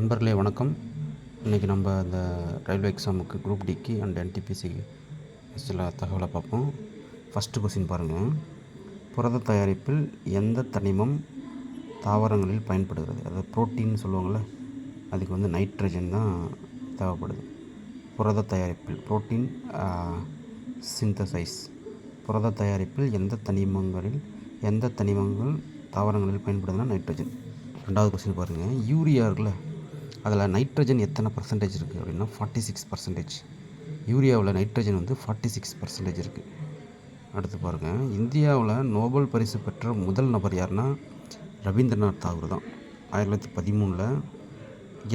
நண்பர்களே வணக்கம். இன்றைக்கி நம்ம இந்த ரயில்வே எக்ஸாமுக்கு குரூப் டிக்கு அண்ட் என்டிபிசிக்கு சில தகவலை பார்ப்போம். ஃபஸ்ட்டு கொஸ்டின் பாருங்கள். புரத தயாரிப்பில் எந்த தனிமம் தாவரங்களில் பயன்படுகிறது? அதாவது புரோட்டீன் சொல்லுவாங்கள்ல, அதுக்கு நைட்ரஜன் தான் தேவைப்படுது. புரத தயாரிப்பில் புரோட்டீன் சிந்தசைஸ் புரத தயாரிப்பில் எந்த தனிமங்கள் தாவரங்களில் பயன்படுதுன்னா நைட்ரஜன். ரெண்டாவது கொஸ்டின் பாருங்கள். யூரியா இருக்குல்ல, அதில் நைட்ரஜன் எத்தனை பர்சன்டேஜ் இருக்குது அப்படின்னா 46%. யூரியாவில் நைட்ரஜன் 46% இருக்குது. அடுத்து பாருங்கள். இந்தியாவில் நோபல் பரிசு பெற்ற முதல் நபர் யாருன்னா ரவீந்திரநாத் தாகூர் தான். 1913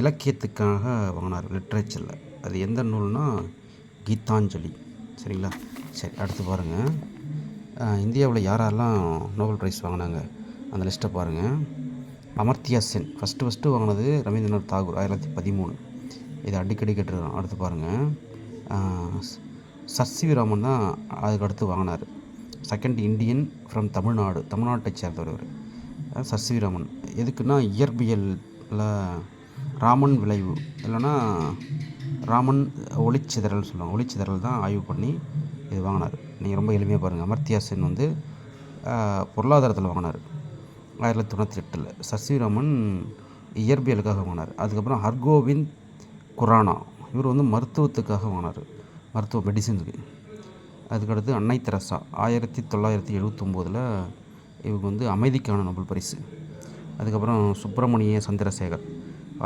இலக்கியத்துக்காக வாங்கினார், லிட்ரேச்சரில். அது எந்த நூல்னா கீதாஞ்சலி. சரிங்களா? சரி, அடுத்து பாருங்கள். இந்தியாவில் யாரெல்லாம் நோபல் ப்ரைஸ் வாங்கினாங்க அந்த லிஸ்ட்டை பாருங்கள். அமர்த்தியா சென் ஃபஸ்ட்டு வாங்கினது ரவீந்திரநாத் தாகூர் 1913. இதை அடிக்கடி கேட்டுருக்கோம். அடுத்து பாருங்கள். சர் ராமன் தான் அதுக்கு அடுத்து வாங்கினார். செகண்ட் இந்தியன் ஃப்ரம் தமிழ்நாட்டை சேர்ந்தவர் அவர் சர் ராமன். எதுக்குன்னா இயற்பியலில் ராமன் விளைவு இல்லைன்னா ராமன் ஒளிச்சிதறல் சொல்லுவாங்க. ஒளிச்சிதறல் தான் ஆய்வு பண்ணி இது வாங்கினார். நீங்கள் ரொம்ப எளிமையாக பாருங்கள். அமர்த்தியா சென் பொருளாதாரத்தில் வாங்கினார் 1998. சர் ராமன் இயற்பியலுக்காக வாங்கினார். அதுக்கப்புறம் ஹர்கோவிந்த் குரானா இவர் மருத்துவத்துக்காக வாங்கினார், மருத்துவ மெடிசினுக்கு. அதுக்கடுத்து அன்னை தெரசா 1979 இவங்க அமைதிக்கான நோபல் பரிசு. அதுக்கப்புறம் சுப்பிரமணிய சந்திரசேகர்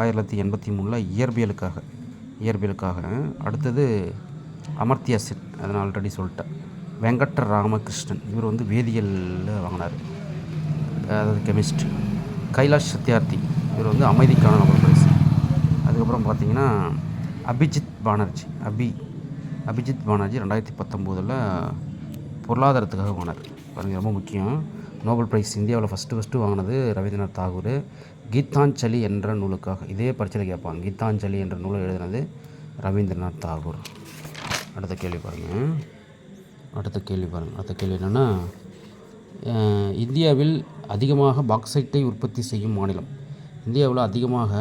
1983 இயற்பியலுக்காக. அடுத்தது அமர்த்தியா சென், அதை நான் ஆல்ரெடி சொல்லிட்டேன். வெங்கட்ட ராமகிருஷ்ணன் இவர் வேதியியலில் வாங்கினார், அதாவது கெமிஸ்ட்ரி. கைலாஷ் சத்யார்த்தி இவர் அமைதிக்கான நோபல் பரிசு. அதுக்கப்புறம் பார்த்திங்கன்னா அபிஜித் பானர்ஜி 2019 பொருளாதாரத்துக்காக வாங்கினார். பாருங்கள், ரொம்ப முக்கியம். நோபல் ப்ரைஸ் இந்தியாவில் ஃபஸ்ட்டு வாங்கினது ரவீந்திரநாத் தாகூர். கீதாஞ்சலி என்ற நூலுக்காக. இதே பரீட்சையில் கேட்பாங்க. கீதாஞ்சலி என்ற நூலை எழுதினது ரவீந்திரநாத் தாகூர். அடுத்த கேள்வி பாருங்கள். அடுத்த கேள்வி என்னென்னா, இந்தியாவில் அதிகமாக பாக்சைட்டை உற்பத்தி செய்யும் மாநிலம். இந்தியாவில் அதிகமாக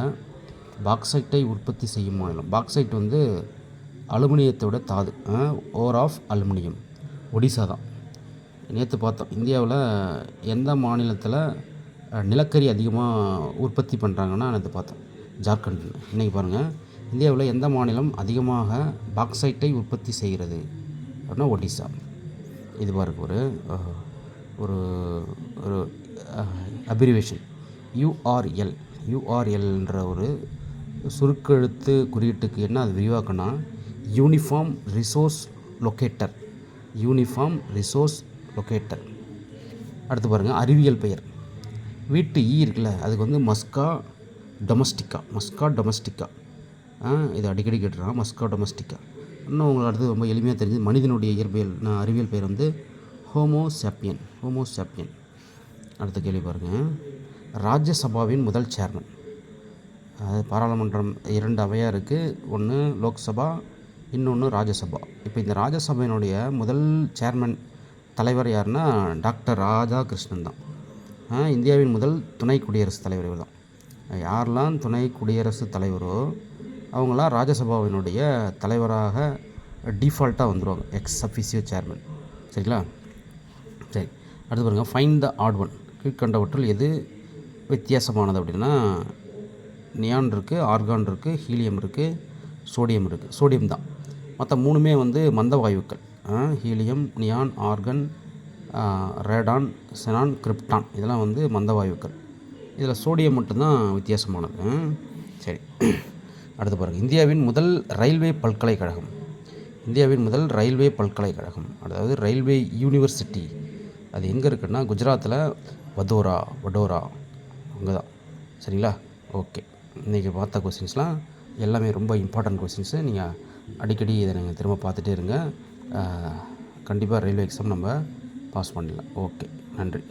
பாக்சைட்டை உற்பத்தி செய்யும் மாநிலம். பாக்சைட் அலுமினியத்தோட தாது, ஓர் ஆஃப் அலுமினியம். ஒடிசா தான். நேற்று பார்த்தோம். இந்தியாவில் எந்த மாநிலத்தில் நிலக்கரி அதிகமாக உற்பத்தி பண்ணுறாங்கன்னா நேற்று பார்த்தோம், ஜார்க்கண்ட். இன்றைக்கி பாருங்கள். இந்தியாவில் எந்த மாநிலம் அதிகமாக பாக்சைட்டை உற்பத்தி செய்கிறது அப்படின்னா ஒடிசா. இது பாருங்க, ஒரு அப்ரிவேஷன் யூஆர்எல்ன்ற ஒரு சுருக்கெழுத்து குறியீட்டுக்கு என்ன அது விரிவாக்கனா யூனிஃபார்ம் ரிசோர்ஸ் லொக்கேட்டர். அடுத்து பாருங்கள். அறிவியல் பெயர். வீட்டு இருக்குல்ல, அதுக்கு மஸ்கா டொமஸ்டிக்கா. இது அடிக்கடி கேட்டுறாங்க. மஸ்கா டொமஸ்டிக்கா. இன்னும் உங்களுக்கு அடுத்து ரொம்ப எளிமையாக தெரிஞ்சது, மனிதனுடைய அறிவியல் பெயர் ஹோமோசாப்பியன். அடுத்த கேள்வி பாருங்கள். ராஜ்யசபாவின் முதல் சேர்மன். அதாவது பாராளுமன்றம் 2 அவையாக இருக்குது. ஒன்று லோக்சபா, இன்னொன்று ராஜ்யசபா. இப்போ இந்த ராஜ்யசபையினுடைய முதல் சேர்மன் தலைவர் யாருன்னா டாக்டர் ராதாகிருஷ்ணன் தான். இந்தியாவின் முதல் துணை குடியரசுத் தலைவர் இவர் தான். யாரெல்லாம் துணை குடியரசுத் தலைவரோ அவங்களாம் ராஜ்யசபாவினுடைய தலைவராக டிஃபால்ட்டாக வந்துடுவாங்க, எக்ஸ் அஃபிஷியோ சேர்மன். சரிங்களா? சரி, அடுத்து பாருங்கள். Find the odd one. கீழ்கண்டவற்றில் எது வித்தியாசமானது அப்படின்னா நியான் இருக்குது, ஆர்கான் இருக்குது, ஹீலியம் இருக்குது, சோடியம் இருக்குது. சோடியம் தான். மற்ற 3மே மந்த வாயுக்கள். Helium, neon, organ, Radon, xenon, krypton இதெல்லாம் மந்த வாயுக்கள். இதில் சோடியம் மட்டும்தான் வித்தியாசமானது. சரி, அடுத்து பாருங்கள். இந்தியாவின் முதல் ரயில்வே பல்கலைக்கழகம், அதாவது ரயில்வே யூனிவர்சிட்டி, அது எங்கே இருக்குன்னா குஜராத்தில் வடோரா அங்கே தான். சரிங்களா? ஓகே. இன்றைக்கி பார்த்த கொஸ்டின்ஸ்லாம் எல்லாமே ரொம்ப இம்பார்ட்டன்ட் கொஸ்டின்ஸு. நீங்கள் அடிக்கடி இதை நீங்கள் திரும்ப பார்த்துட்டே இருங்க. கண்டிப்பாக ரயில்வே எக்ஸாம் நம்ம பாஸ் பண்ணிடலாம். ஓகே, நன்றி.